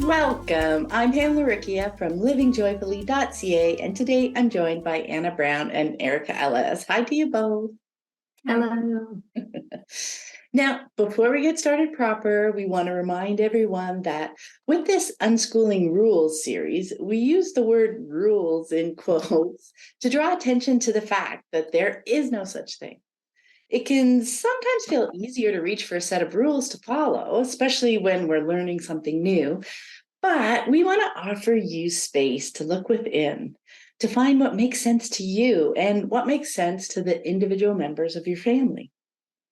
Welcome. I'm Pamela Rickia from livingjoyfully.ca, and today I'm joined by Anna Brown and Erika Ellis. Hi to you both. Hello. Now, before we get started proper, we want to remind everyone that with this Unschooling Rules series, we use the word rules in quotes to draw attention to the fact that there is no such thing. It can sometimes feel easier to reach for a set of rules to follow, especially when we're learning something new. But we want to offer you space to look within, to find what makes sense to you and what makes sense to the individual members of your family.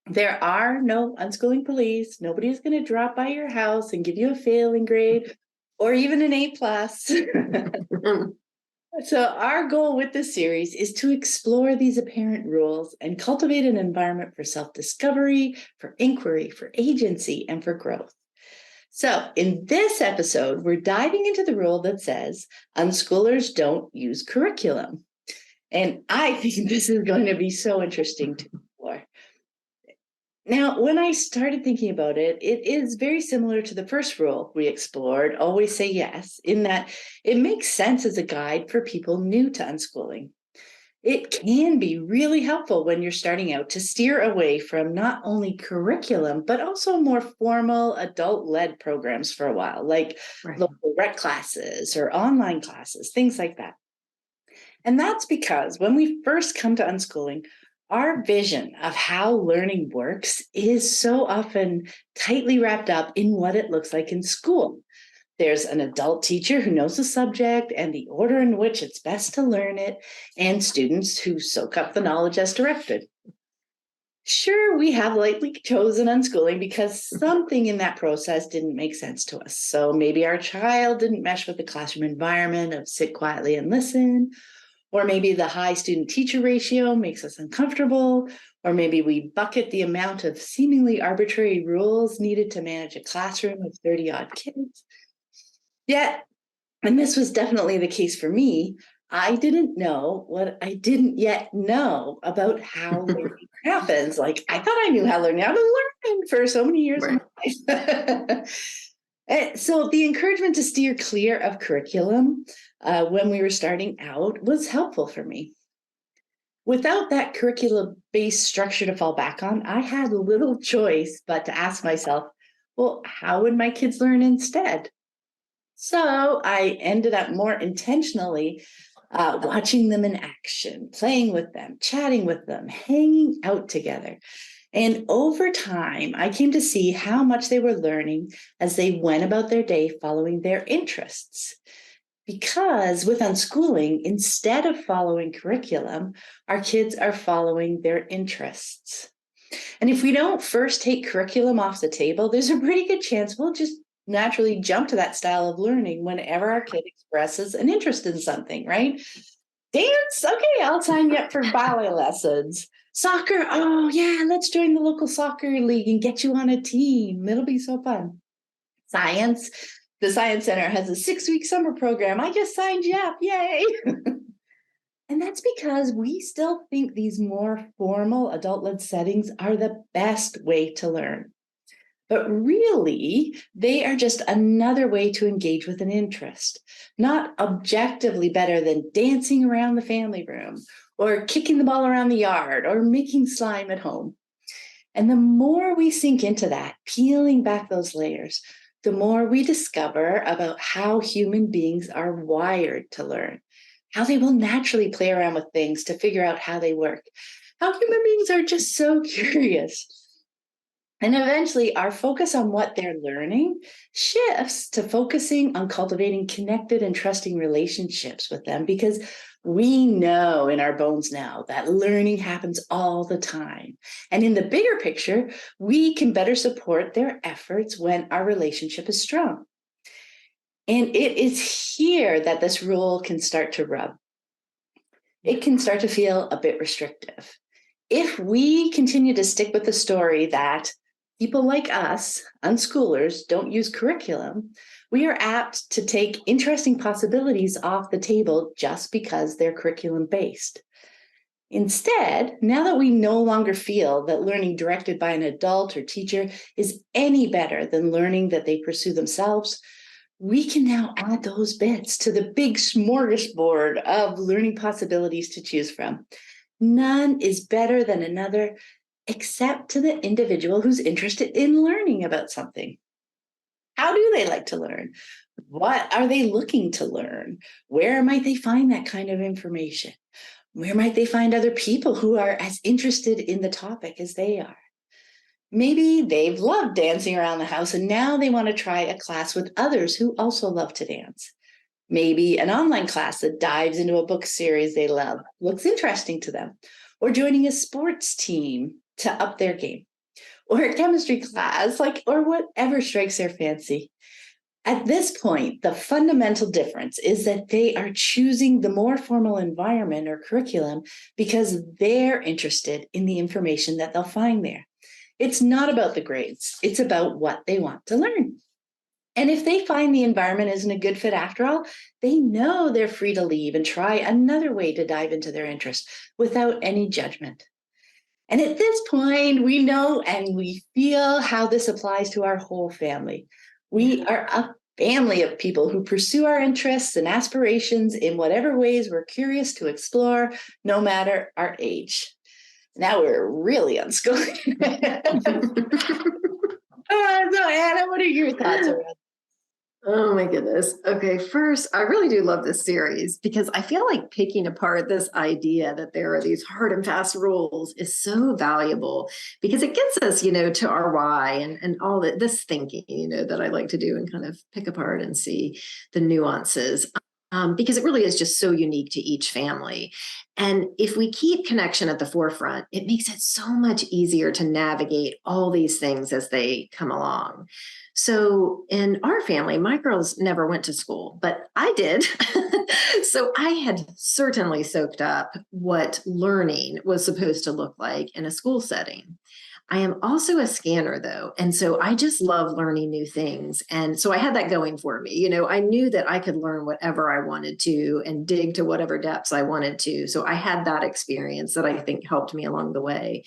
There are no unschooling police. Nobody is going to drop by your house and give you a failing grade or even an A plus. So our goal with this series is to explore these apparent rules and cultivate an environment for self-discovery, for inquiry, for agency, and for growth. So in this episode, we're diving into the rule that says unschoolers don't use curriculum. And I think this is going to be so interesting to explore. Now, when I started thinking about it, it is very similar to the first rule we explored, always say yes, in that it makes sense as a guide for people new to unschooling. It can be really helpful when you're starting out to steer away from not only curriculum, but also more formal adult-led programs for a while, like local rec classes or online classes, things like that. And that's because when we first come to unschooling, our vision of how learning works is so often tightly wrapped up in what it looks like in school. There's an adult teacher who knows the subject and the order in which it's best to learn it, and students who soak up the knowledge as directed. Sure, we have lightly chosen unschooling because something in that process didn't make sense to us. So maybe our child didn't mesh with the classroom environment of sit quietly and listen, or maybe the high student-teacher ratio makes us uncomfortable, or maybe we bucket the amount of seemingly arbitrary rules needed to manage a classroom of 30-odd kids. Yet, and this was definitely the case for me, I didn't know what I didn't yet know about how learning happens. Like, I thought I knew how to learn for so many years of my life. So the encouragement to steer clear of curriculum when we were starting out was helpful for me. Without that curriculum-based structure to fall back on, I had little choice but to ask myself, well, how would my kids learn instead? So I ended up more intentionally watching them in action, playing with them, chatting with them, hanging out together. And over time, I came to see how much they were learning as they went about their day following their interests. Because with unschooling, instead of following curriculum, our kids are following their interests. And if we don't first take curriculum off the table, there's a pretty good chance we'll just naturally jump to that style of learning whenever our kid expresses an interest in something, right? Dance? Okay, I'll sign you up for ballet lessons. Soccer? Oh, yeah, let's join the local soccer league and get you on a team. It'll be so fun. Science? The Science Center has a 6-week summer program. I just signed you up. Yay! And that's because we still think these more formal adult-led settings are the best way to learn. But really, they are just another way to engage with an interest, not objectively better than dancing around the family room or kicking the ball around the yard or making slime at home. And the more we sink into that, peeling back those layers, the more we discover about how human beings are wired to learn, how they will naturally play around with things to figure out how they work, how human beings are just so curious. And eventually, our focus on what they're learning shifts to focusing on cultivating connected and trusting relationships with them, because we know in our bones now that learning happens all the time. And in the bigger picture, we can better support their efforts when our relationship is strong. And it is here that this rule can start to rub. It can start to feel a bit restrictive. If we continue to stick with the story that people like us, unschoolers, don't use curriculum, we are apt to take interesting possibilities off the table just because they're curriculum-based. Instead, now that we no longer feel that learning directed by an adult or teacher is any better than learning that they pursue themselves, we can now add those bits to the big smorgasbord of learning possibilities to choose from. None is better than another, except to the individual who's interested in learning about something. How do they like to learn? What are they looking to learn? Where might they find that kind of information? Where might they find other people who are as interested in the topic as they are? Maybe they've loved dancing around the house and now they want to try a class with others who also love to dance. Maybe an online class that dives into a book series they love looks interesting to them, or joining a sports team to up their game, or a chemistry class, or whatever strikes their fancy. At this point, the fundamental difference is that they are choosing the more formal environment or curriculum because they're interested in the information that they'll find there. It's not about the grades, it's about what they want to learn. And if they find the environment isn't a good fit after all, they know they're free to leave and try another way to dive into their interest without any judgment. And at this point, we know and we feel how this applies to our whole family. We are a family of people who pursue our interests and aspirations in whatever ways we're curious to explore, no matter our age. Now we're really unschooling. So Anna, what are your thoughts around? Oh my goodness. Okay, first, I really do love this series because I feel like picking apart this idea that there are these hard and fast rules is so valuable because it gets us, to our why and all this thinking, that I like to do and kind of pick apart and see the nuances. Because it really is just so unique to each family. And if we keep connection at the forefront, it makes it so much easier to navigate all these things as they come along. So in our family, my girls never went to school, but I did. So I had certainly soaked up what learning was supposed to look like in a school setting. I am also a scanner though. And so I just love learning new things. And so I had that going for me. I knew that I could learn whatever I wanted to and dig to whatever depths I wanted to. So I had that experience that I think helped me along the way.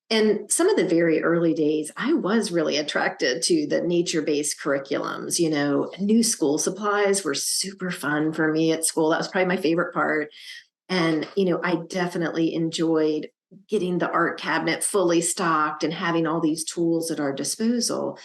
And some of the very early days, I was really attracted to the nature-based curriculums. New school supplies were super fun for me at school. That was probably my favorite part. And, I definitely enjoyed getting the art cabinet fully stocked and having all these tools at our disposal.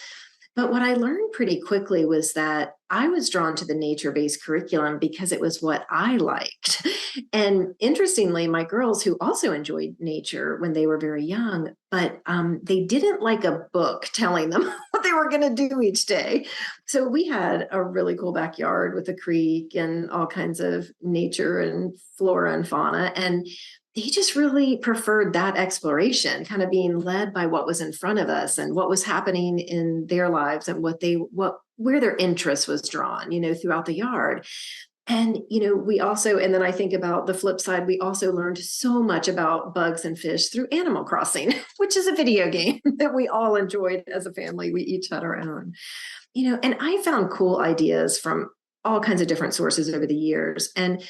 But what I learned pretty quickly was that I was drawn to the nature-based curriculum because it was what I liked. And interestingly, my girls who also enjoyed nature when they were very young, but they didn't like a book telling them what they were going to do each day. So we had a really cool backyard with a creek and all kinds of nature and flora and fauna. And they just really preferred that exploration, kind of being led by what was in front of us and what was happening in their lives and where their interest was drawn, throughout the yard. And, we also, and then I think about the flip side, we also learned so much about bugs and fish through Animal Crossing, which is a video game that we all enjoyed as a family. We each had our own, and I found cool ideas from all kinds of different sources over the years. And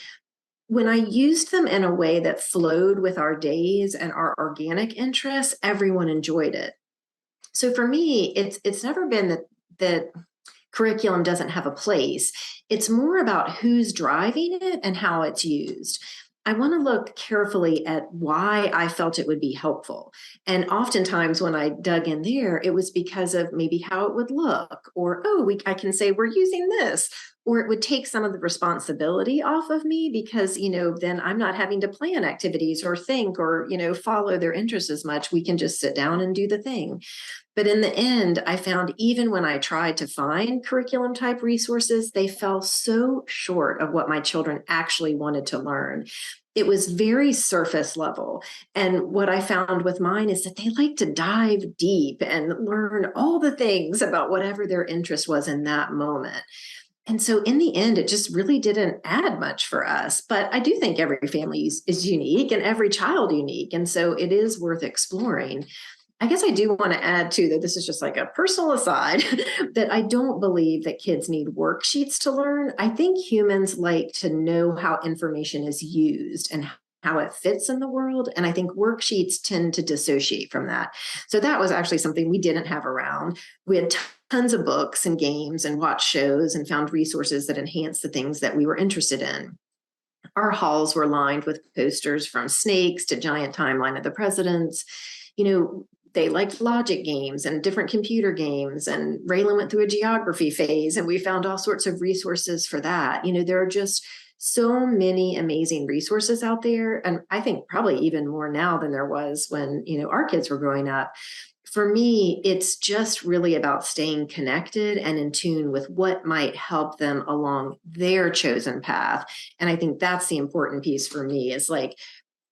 when I used them in a way that flowed with our days and our organic interests, everyone enjoyed it. So for me, it's never been that curriculum doesn't have a place. It's more about who's driving it and how it's used. I want to look carefully at why I felt it would be helpful. And oftentimes when I dug in there, it was because of maybe how it would look, or, I can say we're using this, or it would take some of the responsibility off of me because, then I'm not having to plan activities or think or, follow their interests as much. We can just sit down and do the thing. But in the end, I found even when I tried to find curriculum type resources, they fell so short of what my children actually wanted to learn. It was very surface level. And what I found with mine is that they like to dive deep and learn all the things about whatever their interest was in that moment. And so in the end, it just really didn't add much for us. But I do think every family is unique and every child unique. And so it is worth exploring. I guess I do want to add too that this is just like a personal aside that I don't believe that kids need worksheets to learn. I think humans like to know how information is used and how it fits in the world. And I think worksheets tend to dissociate from that. So that was actually something we didn't have around. We had tons of books and games and watched shows and found resources that enhanced the things that we were interested in. Our halls were lined with posters from snakes to giant timeline of the presidents. They liked logic games and different computer games. And Raylan went through a geography phase, and we found all sorts of resources for that. There are just so many amazing resources out there. And I think probably even more now than there was when, our kids were growing up. For me, it's just really about staying connected and in tune with what might help them along their chosen path. And I think that's the important piece for me, is like,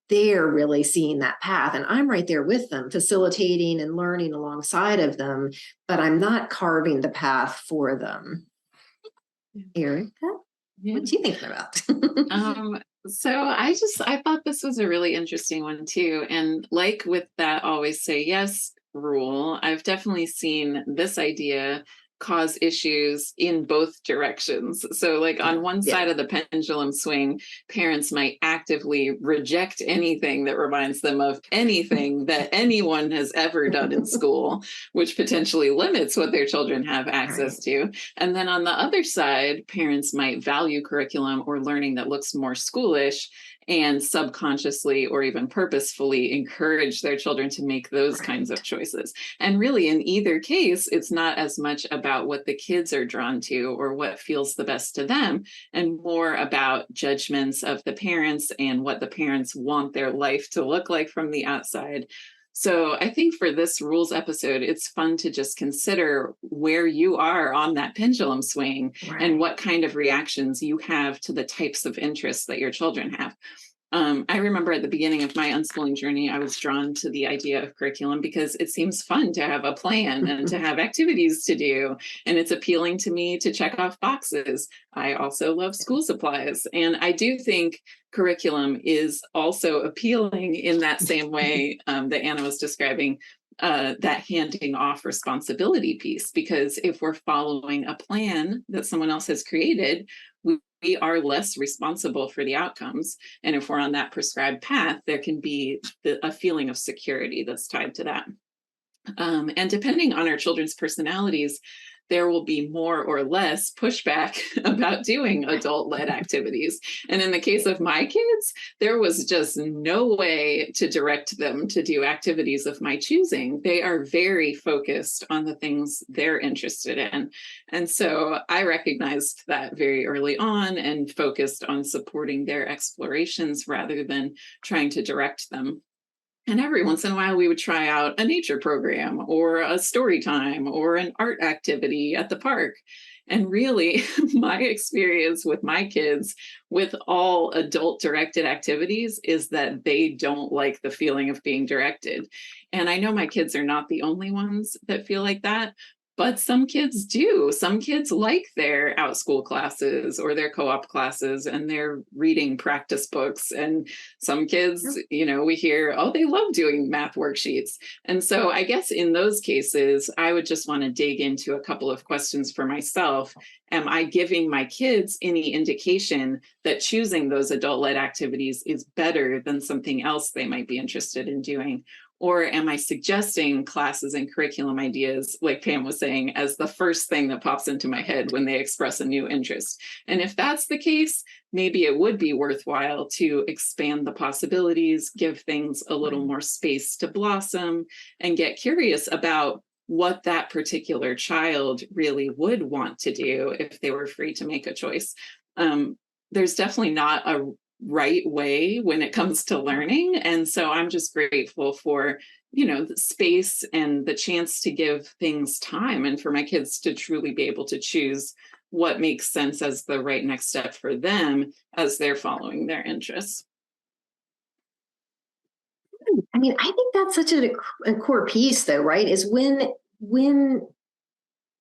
they're really seeing that path, and I'm right there with them, facilitating and learning alongside of them, but I'm not carving the path for them. Erika, what you thinking about? So I thought this was a really interesting one too. And like with that always say yes rule, I've definitely seen this idea cause issues in both directions. So like on one side of the pendulum swing, parents might actively reject anything that reminds them of anything that anyone has ever done in school, which potentially limits what their children have access to. And then on the other side, parents might value curriculum or learning that looks more schoolish and subconsciously or even purposefully encourage their children to make those kinds of choices. And really, in either case, it's not as much about what the kids are drawn to or what feels the best to them, and more about judgments of the parents and what the parents want their life to look like from the outside. So I think for this rules episode, it's fun to just consider where you are on that pendulum swing and what kind of reactions you have to the types of interests that your children have. I remember at the beginning of my unschooling journey, I was drawn to the idea of curriculum because it seems fun to have a plan and to have activities to do. And it's appealing to me to check off boxes. I also love school supplies. And I do think curriculum is also appealing in that same way that Anna was describing, that handing off responsibility piece. Because if we're following a plan that someone else has created, we are less responsible for the outcomes. And if we're on that prescribed path, there can be a feeling of security that's tied to that. And depending on our children's personalities, there will be more or less pushback about doing adult-led activities. And in the case of my kids, there was just no way to direct them to do activities of my choosing. They are very focused on the things they're interested in. And so I recognized that very early on and focused on supporting their explorations rather than trying to direct them. And every once in a while, we would try out a nature program or a story time or an art activity at the park. And really, my experience with my kids with all adult directed activities is that they don't like the feeling of being directed. And I know my kids are not the only ones that feel like that. But some kids do. Some kids like their out school classes or their co-op classes and their reading practice books. And some kids, we hear, oh, they love doing math worksheets. And so I guess in those cases, I would just want to dig into a couple of questions for myself. Am I giving my kids any indication that choosing those adult-led activities is better than something else they might be interested in doing? Or am I suggesting classes and curriculum ideas, like Pam was saying, as the first thing that pops into my head when they express a new interest? And if that's the case, maybe it would be worthwhile to expand the possibilities, give things a little more space to blossom, and get curious about what that particular child really would want to do if they were free to make a choice. There's definitely not a right way when it comes to learning. And so I'm just grateful for, the space and the chance to give things time and for my kids to truly be able to choose what makes sense as the right next step for them as they're following their interests. I mean, I think that's such a core piece though, right? Is when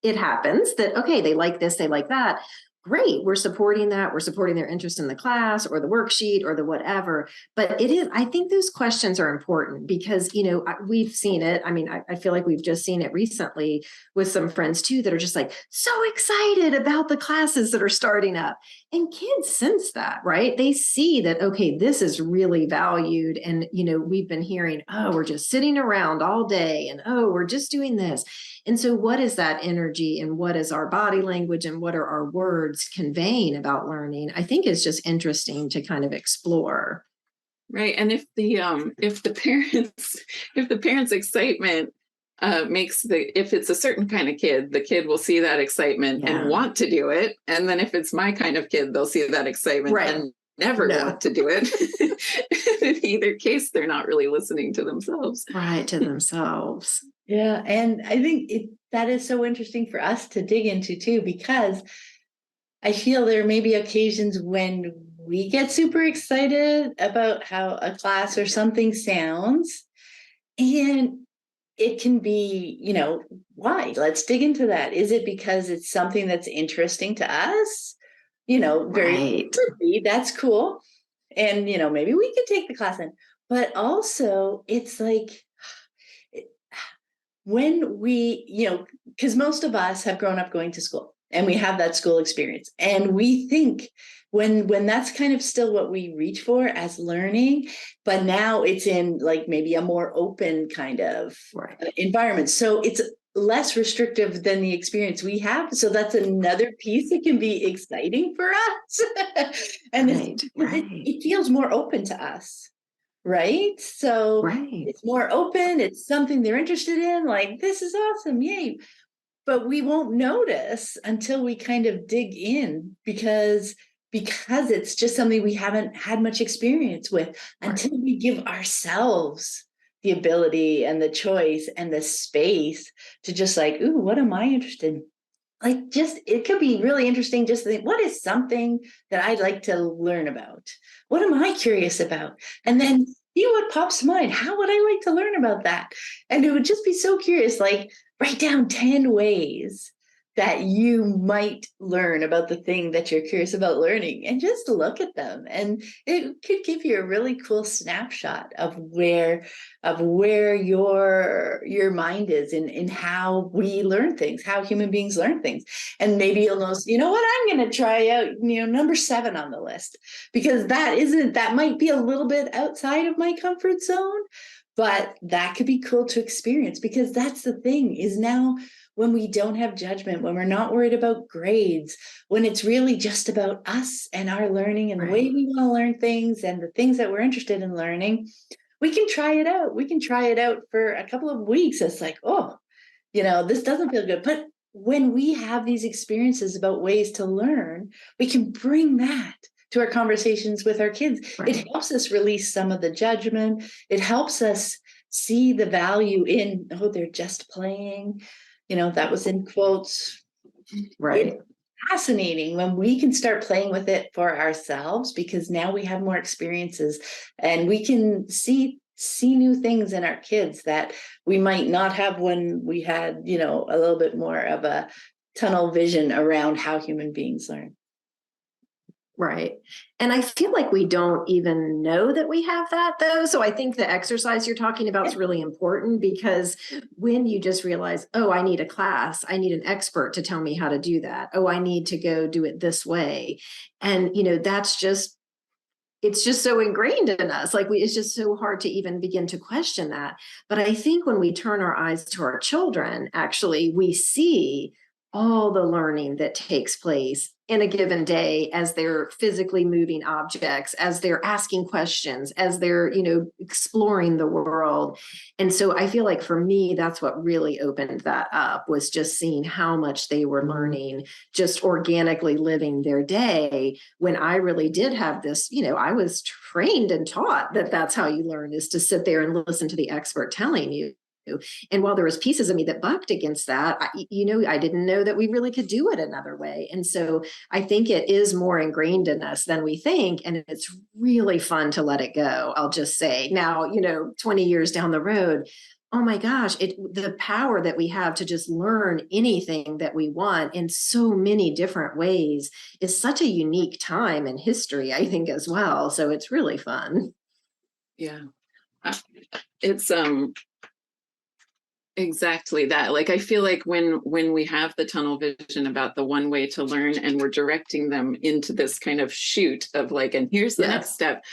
it happens that, okay, they like this, they like that. great, we're supporting that. We're supporting their interest in the class or the worksheet or the whatever. But it is, I think those questions are important because, we've seen it. I mean, I feel like we've just seen it recently with some friends too, that are just like so excited about the classes that are starting up. And kids sense that, right? They see that, okay, this is really valued. And, we've been hearing, oh, we're just sitting around all day and, oh, we're just doing this. And so what is that energy and what is our body language and what are our words conveying about learning? I think is just interesting to kind of explore. Right. And if the parents excitement if it's a certain kind of kid, the kid will see that excitement and want to do it. And then if it's my kind of kid, they'll see that excitement and never want to do it. In either case, they're not really listening to themselves. Right, to themselves. Yeah. And I think that is so interesting for us to dig into too, because I feel there may be occasions when we get super excited about how a class or something sounds. And it can be, why? Let's dig into that. Is it because it's something that's interesting to us? Very that's cool. And, maybe we could take the class in. But also, it's like when we, because most of us have grown up going to school and we have that school experience. And we think when that's kind of still what we reach for as learning, but now it's in like maybe a more open kind of environment. So it's less restrictive than the experience we have. So that's another piece that can be exciting for us. And it feels more open to us. Right. So it's more open. It's something they're interested in. Like, this is awesome. Yay. But we won't notice until we kind of dig in because it's just something we haven't had much experience with until we give ourselves the ability and the choice and the space to just like, ooh, what am I interested in? Like, it could be really interesting just to think, what is something that I'd like to learn about? What am I curious about? And then see what pops to mind. How would I like to learn about that? And it would just be so curious, like write down 10 ways that you might learn about the thing that you're curious about learning and just look at them. And it could give you a really cool snapshot of where your mind is in how we learn things, how human beings learn things. And maybe you'll notice, you know what, I'm going to try out, number 7 on the list, because that might be a little bit outside of my comfort zone, but that could be cool to experience, because that's the thing is now when we don't have judgment, when we're not worried about grades, when it's really just about us and our learning and the way we want to learn things and the things that we're interested in learning, we can try it out. We can try it out for a couple of weeks. It's like, oh, this doesn't feel good. But when we have these experiences about ways to learn, we can bring that to our conversations with our kids. It helps us release some of the judgment. It helps us see the value in, oh, they're just playing. That was in quotes. It's fascinating when we can start playing with it for ourselves, because now we have more experiences and we can see new things in our kids that we might not have when we had, a little bit more of a tunnel vision around how human beings learn. Right. And I feel like we don't even know that we have that, though. So I think the exercise you're talking about is really important, because when you just realize, oh, I need a class, I need an expert to tell me how to do that. Oh, I need to go do it this way. And, it's just so ingrained in us. Like it's just so hard to even begin to question that. But I think when we turn our eyes to our children, actually, we see all the learning that takes place in a given day as they're physically moving objects, as they're asking questions, as they're, exploring the world. And so I feel like for me, that's what really opened that up, was just seeing how much they were learning, just organically living their day, when I really did have this, I was trained and taught that that's how you learn, is to sit there and listen to the expert telling you. And while there was pieces of me that bucked against that, I didn't know that we really could do it another way. And so I think it is more ingrained in us than we think. And it's really fun to let it go. I'll just say now, 20 years down the road, oh my gosh, the power that we have to just learn anything that we want in so many different ways is such a unique time in history, I think, as well. So it's really fun. Yeah. It's exactly that. Like, I feel like when we have the tunnel vision about the one way to learn, and we're directing them into this kind of chute of like, and here's the next step,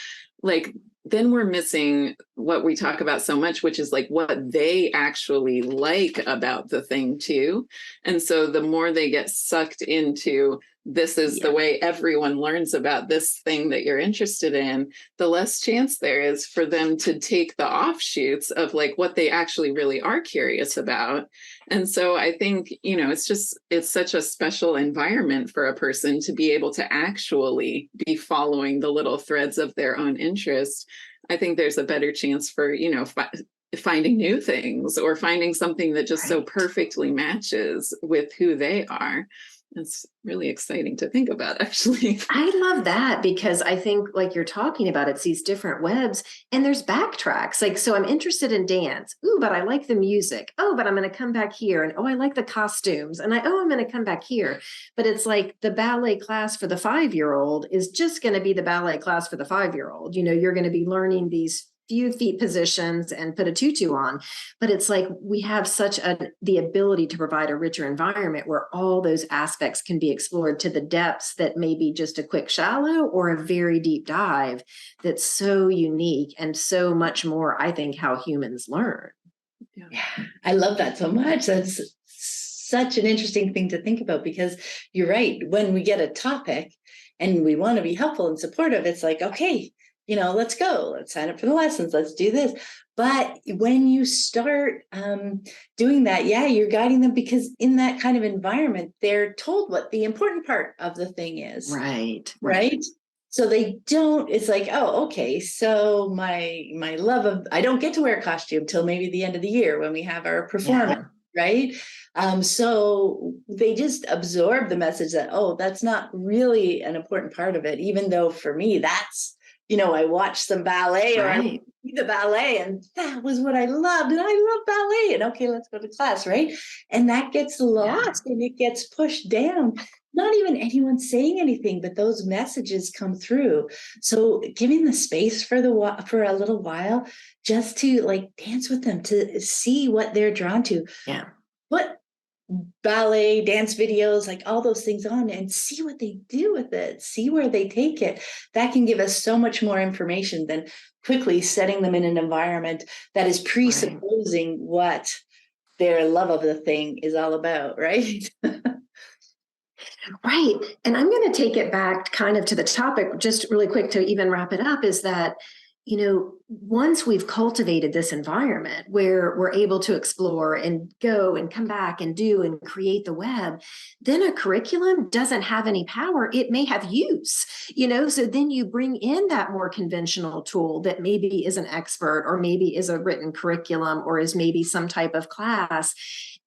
like, then we're missing what we talk about so much, which is like what they actually like about the thing too. And so the more they get sucked into, this is the way everyone learns about this thing that you're interested in, the less chance there is for them to take the offshoots of like what they actually really are curious about. And so I think, it's such a special environment for a person to be able to actually be following the little threads of their own interest. I think there's a better chance for, finding new things or finding something that just so perfectly matches with who they are. It's really exciting to think about, actually. I love that, because I think, like you're talking about, it's these different webs and there's backtracks. Like, so I'm interested in dance. Ooh, but I like the music. Oh, but I'm going to come back here. And oh, I like the costumes. And I'm going to come back here. But it's like the ballet class for the 5-year-old is just going to be the ballet class for the 5-year-old. You're going to be learning these few feet positions and put a tutu on. But it's like we have the ability to provide a richer environment where all those aspects can be explored to the depths that may be just a quick shallow or a very deep dive that's so unique and so much more, I think, how humans learn. Yeah, I love that so much. That's such an interesting thing to think about, because you're right. When we get a topic and we want to be helpful and supportive, it's like, okay, let's go, let's sign up for the lessons, let's do this. But when you start doing that, you're guiding them, because in that kind of environment, they're told what the important part of the thing is. Right. So they don't, it's like, oh, okay, so my love of, I don't get to wear a costume till maybe the end of the year when we have our performance. Right. So they just absorb the message that, oh, that's not really an important part of it, even though for me, that's, I watched some ballet or I see the ballet and that was what I loved. And I love ballet. And okay, let's go to class. Right. And that gets lost and it gets pushed down. Not even anyone saying anything, but those messages come through. So giving the space for a little while, just to like dance with them, to see what they're drawn to. Yeah. What ballet, dance videos, like all those things on, and see what they do with it, see where they take it. That can give us so much more information than quickly setting them in an environment that is presupposing what their love of the thing is all about, right? Right. And I'm going to take it back kind of to the topic just really quick to even wrap it up, is that once we've cultivated this environment where we're able to explore and go and come back and do and create the web, then a curriculum doesn't have any power. It may have use, so then you bring in that more conventional tool that maybe is an expert or maybe is a written curriculum or is maybe some type of class.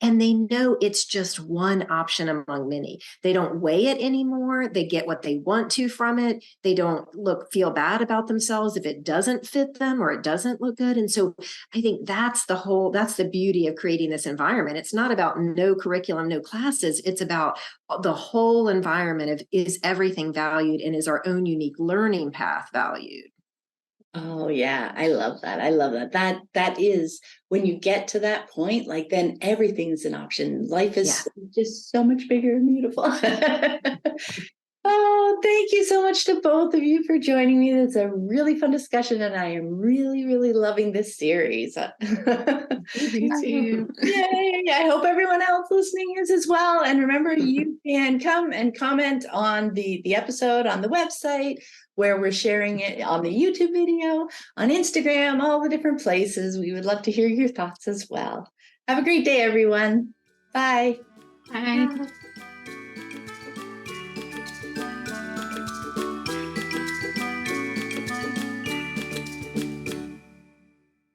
And they know it's just one option among many. They don't weigh it anymore. They get what they want to from it. They don't feel bad about themselves if it doesn't fit them or it doesn't look good. And so I think that's the beauty of creating this environment. It's not about no curriculum, no classes. It's about the whole environment of, is everything valued and is our own unique learning path valued? Oh yeah, I love that. I love that. That is, when you get to that point, like then everything's an option. Life is just so much bigger and beautiful. Oh, thank you so much to both of you for joining me. It's a really fun discussion, and I am really, really loving this series. Me too. Yay! I hope everyone else listening is as well. And remember, you can come and comment on the episode on the website, where we're sharing it, on the YouTube video, on Instagram, all the different places. We would love to hear your thoughts as well. Have a great day, everyone. Bye. Bye.